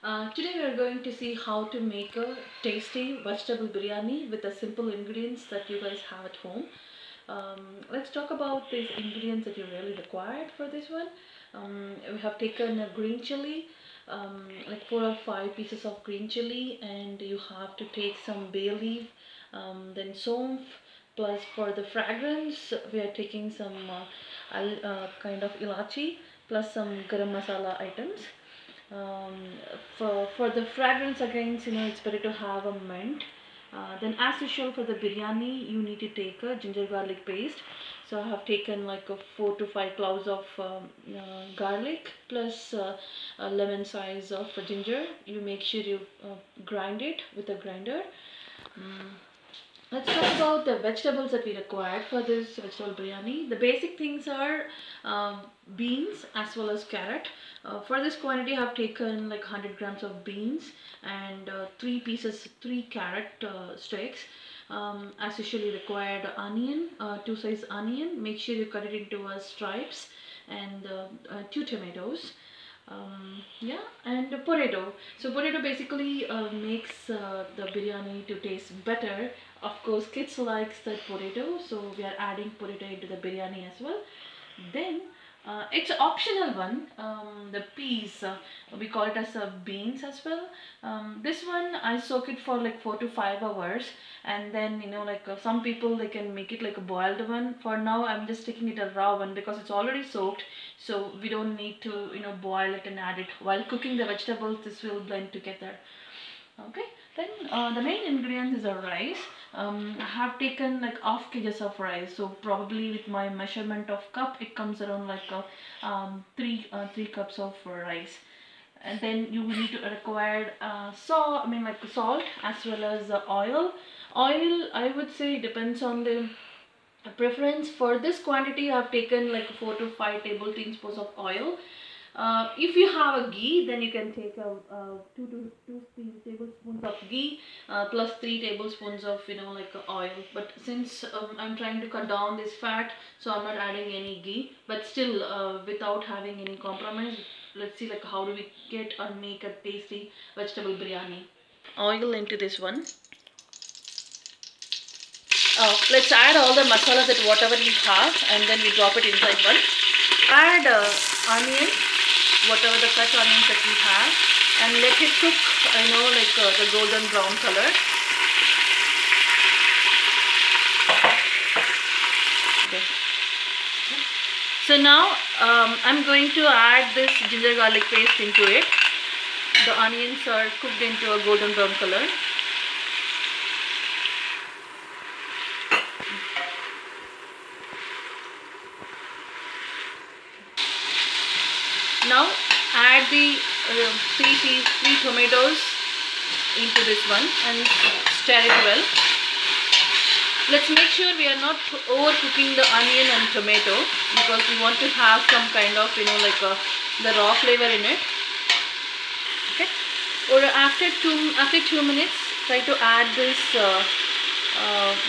Today we are going to see how to make a tasty vegetable biryani with the simple ingredients that you guys have at home. Let's talk about these ingredients that you really required for this one. We have taken a green chili, like 4 or 5 pieces of green chili, and you have to take some bay leaf, then somph. Plus, for the fragrance, we are taking some kind of ilachi, plus some garam masala items. um, for the fragrance, again, it's better to have a mint. Then as usual, for the biryani you need to take a ginger garlic paste. So I have taken like a 4 to 5 cloves of garlic, plus a lemon size of ginger. You make sure you grind it with a grinder. Mm. Let's talk about the vegetables that we required for this vegetable biryani. The basic things are beans as well as carrot. For this quantity, I have taken like 100 grams of beans and 3 carrot sticks. As usually required, onion, 2 size onion. Make sure you cut it into stripes, and 2 tomatoes. Yeah, and potato. So potato basically makes the biryani to taste better. Of course, kids likes that potato, so we are adding potato into the biryani as well. Then it's an optional one. The peas, we call it as beans as well. This one I soak it for like 4 to 5 hours, and then like some people they can make it like a boiled one. For now, I'm just taking it a raw one because it's already soaked, so we don't need to boil it and add it while cooking the vegetables. This will blend together. Okay, then the main ingredients is a rice. I have taken like half kgs of rice, so probably with my measurement of cup, it comes around like three cups of rice. And then you will need to require like salt as well as oil. Oil, I would say, depends on the preference. For this quantity, I have taken like 4 to 5 tablespoons of oil. If you have a ghee, then you can take two tablespoons of ghee, plus 3 tablespoons of like oil. But since I'm trying to cut down this fat, so I'm not adding any ghee. But still, without having any compromise, let's see like how do we get or make a tasty vegetable biryani. Oil into this one. Let's add all the masala that whatever we have, and then we drop it inside one. Add onion, whatever the cut onions that we have, and let it cook, like the golden brown color. Okay. So now I'm going to add this ginger garlic paste into it. The onions are cooked into a golden brown color. Now add the three tomatoes into this one and stir it well. Let's make sure we are not overcooking the onion and tomato, because we want to have some kind of the raw flavor in it. Okay. Or after 2 minutes, try to add this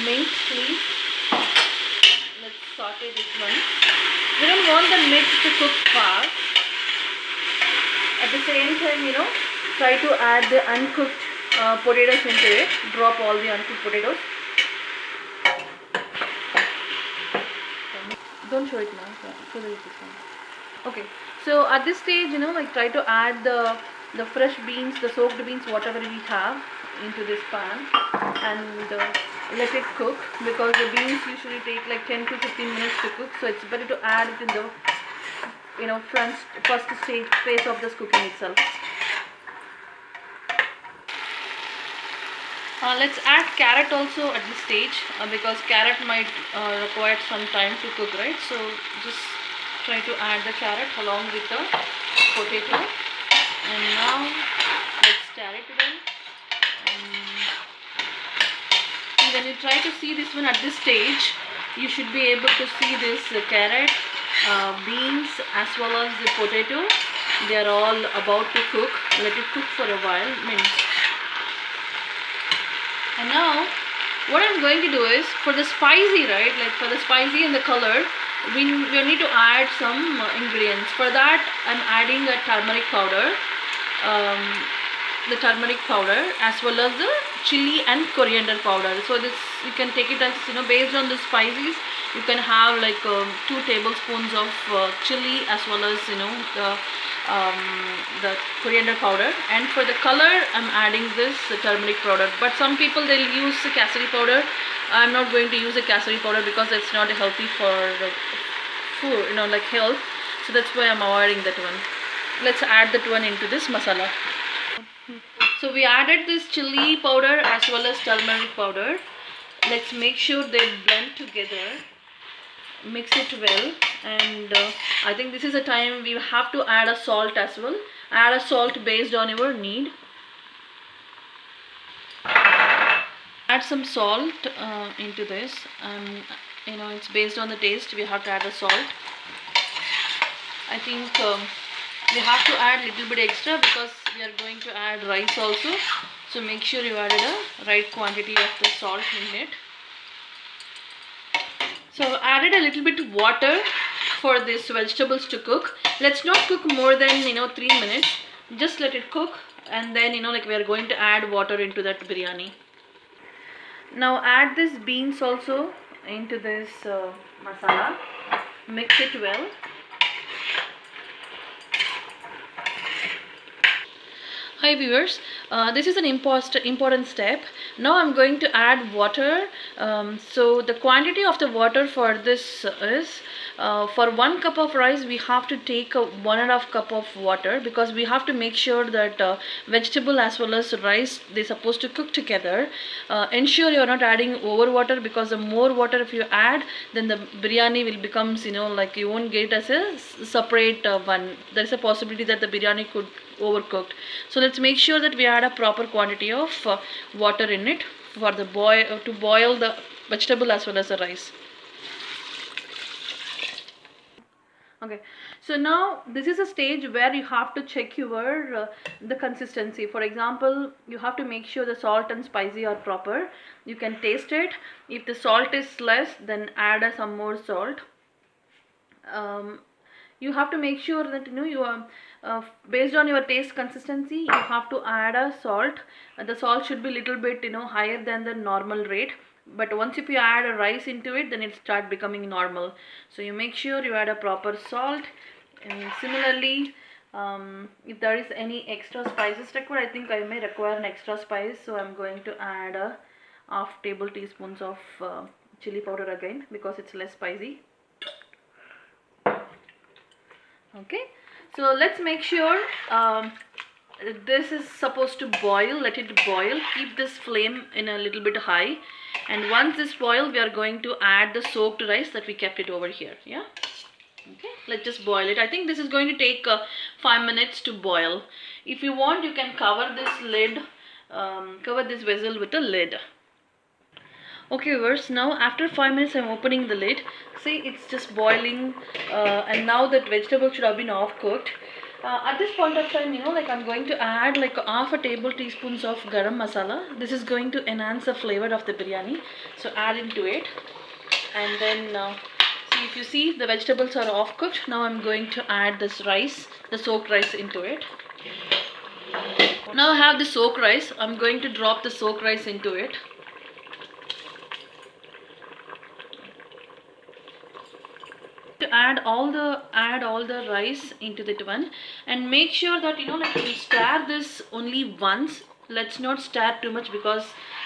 mint leaf. Let's saute this one. We don't want the mint to cook fast. At the same time, try to add the uncooked potatoes into it. Drop all the uncooked potatoes. Don't show it now. Show the Okay. So at this stage, like try to add the fresh beans, the soaked beans, whatever we have, into this pan, and let it cook, because the beans usually take like 10 to 15 minutes to cook. So it's better to add it in the first stage phase of this cooking itself. Let's add carrot also at this stage, because carrot might require some time to cook, right? So just try to add the carrot along with the potato. And now let's stir it again. And when you try to see this one at this stage, you should be able to see this carrot, beans as well as the potato. They are all about to cook. Let it cook for a while. And now what I'm going to do is, for the spicy, right, like for the spicy and the color, we need to add some ingredients. For that, I'm adding a turmeric powder. the turmeric powder as well as the chili and coriander powder. So this you can take it as, based on the spices. You can have like 2 tablespoons of chili as well as um, the coriander powder. And for the color, I'm adding this turmeric powder. But some people, they'll use the casserie powder. I'm not going to use the casserie powder because it's not healthy for food, like health. So that's why I'm avoiding that one. Let's add that one into this masala. So we added this chili powder as well as turmeric powder. Let's make sure they blend together. Mix it well, and I think this is a time we have to add a salt as well. Add a salt based on your need. Add some salt into this. It's based on the taste. We have to add the salt. I think we have to add a little bit extra because we are going to add rice also. So make sure you added a right quantity of the salt in it. So I've added a little bit water for these vegetables to cook. Let's not cook more than 3 minutes. Just let it cook, and then we are going to add water into that biryani. Now add these beans also into this masala. Mix it well. Hi viewers, this is an important step. Now I'm going to add water. So the quantity of the water for this is for 1 cup of rice we have to take 1.5 cup of water, because we have to make sure that vegetable as well as rice, they're supposed to cook together. Ensure you're not adding over water, because the more water if you add, then the biryani will becomes like you won't get it as a separate one. There's a possibility that the biryani could overcooked. So let's make sure that we add a proper quantity of water in it for the to boil the vegetable as well as the rice. Okay, so now this is a stage where you have to check your the consistency. For example, you have to make sure the salt and spicy are proper. You can taste it. If the salt is less, then add some more salt. You have to make sure that you are based on your taste consistency, you have to add a salt. The salt should be little bit higher than the normal rate, but once if you add a rice into it, then it start becoming normal. So you make sure you add a proper salt. And similarly, if there is any extra spices required, I think I may require an extra spice, so I'm going to add a half table teaspoons of chili powder again, because it's less spicy. Okay, so let's make sure this is supposed to boil. Let it boil. Keep this flame in a little bit high, and once this boils, we are going to add the soaked rice that we kept it over here. Yeah. Okay, let's just boil it. I think this is going to take 5 minutes to boil. If you want, you can cover this lid, cover this vessel with a lid. Okay viewers, now after 5 minutes I'm opening the lid. See, it's just boiling, and now that vegetable should have been off cooked. At this point of time, I'm going to add like half a table teaspoons of garam masala. This is going to enhance the flavor of the biryani. So add into it, and then see, if you see the vegetables are off cooked. Now I'm going to add this rice, the soaked rice, into it. Now I have the soaked rice. I'm going to drop the soaked rice into it. To add all the rice into that one, and make sure that you stir this only once. Let's not stir too much, because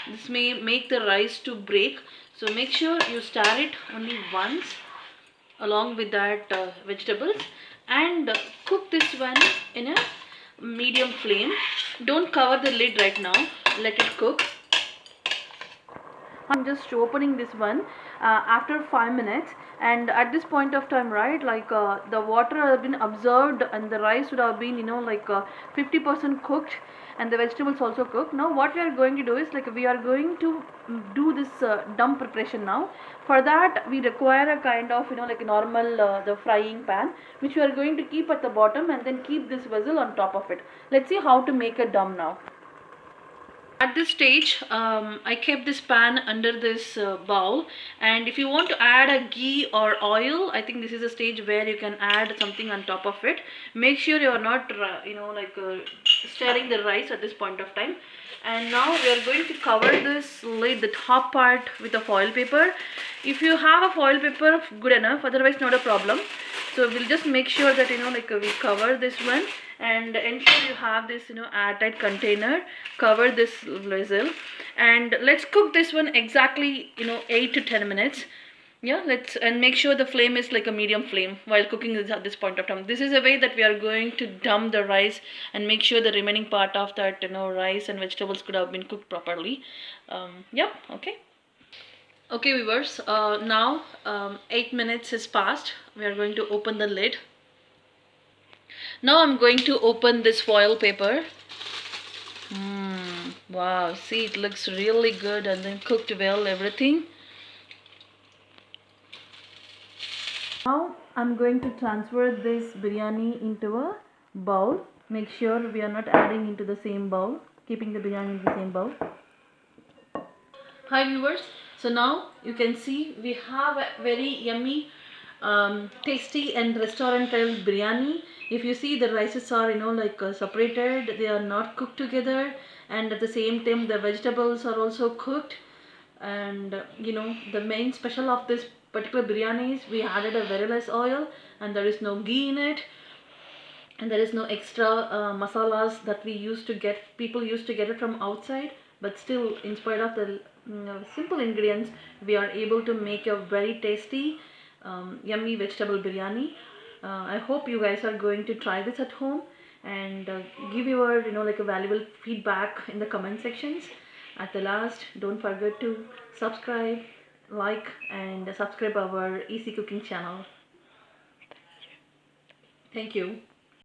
this may make the rice to break. So make sure you stir it only once along with that vegetables, and cook this one in a medium flame. Don't cover the lid right now, let it cook. I'm just opening this one after 5 minutes, and at this point of time, right, like the water has been absorbed and the rice would have been 50% cooked, and the vegetables also cooked. Now what we are going to do is, like, we are going to do this dum preparation now. For that we require a kind of like a normal the frying pan, which we are going to keep at the bottom, and then keep this vessel on top of it. Let's see how to make a dum now. At this stage, I kept this pan under this bowl, and if you want to add a ghee or oil, I think this is a stage where you can add something on top of it. Make sure you are not stirring the rice at this point of time. And now we are going to cover this lid, the top part, with a foil paper. If you have a foil paper, good enough, otherwise not a problem. So we'll just make sure that we cover this one, and ensure you have this airtight container. Cover this vessel, and let's cook this one exactly 8 to 10 minutes. Yeah, let's, and make sure the flame is like a medium flame while cooking this at this point of time. This is a way that we are going to dump the rice and make sure the remaining part of that rice and vegetables could have been cooked properly. Yeah, okay. Okay viewers, now 8 minutes has passed. We are going to open the lid. Now I'm going to open this foil paper. Wow, see, it looks really good and then cooked well, everything. Now I'm going to transfer this biryani into a bowl. Make sure we are not adding into the same bowl, keeping the biryani in the same bowl. Hi viewers, so now you can see we have a very yummy, tasty and restaurant style biryani. If you see, the rices are separated, they are not cooked together, and at the same time the vegetables are also cooked. And the main special of this particular biryani is we added a very less oil, and there is no ghee in it, and there is no extra masalas that we used to get, people used to get it from outside. But still, in spite of the simple ingredients, we are able to make a very tasty, yummy vegetable biryani. I hope you guys are going to try this at home, and give your a valuable feedback in the comment sections. At the last, don't forget to subscribe, like, and subscribe our easy cooking channel. Thank you.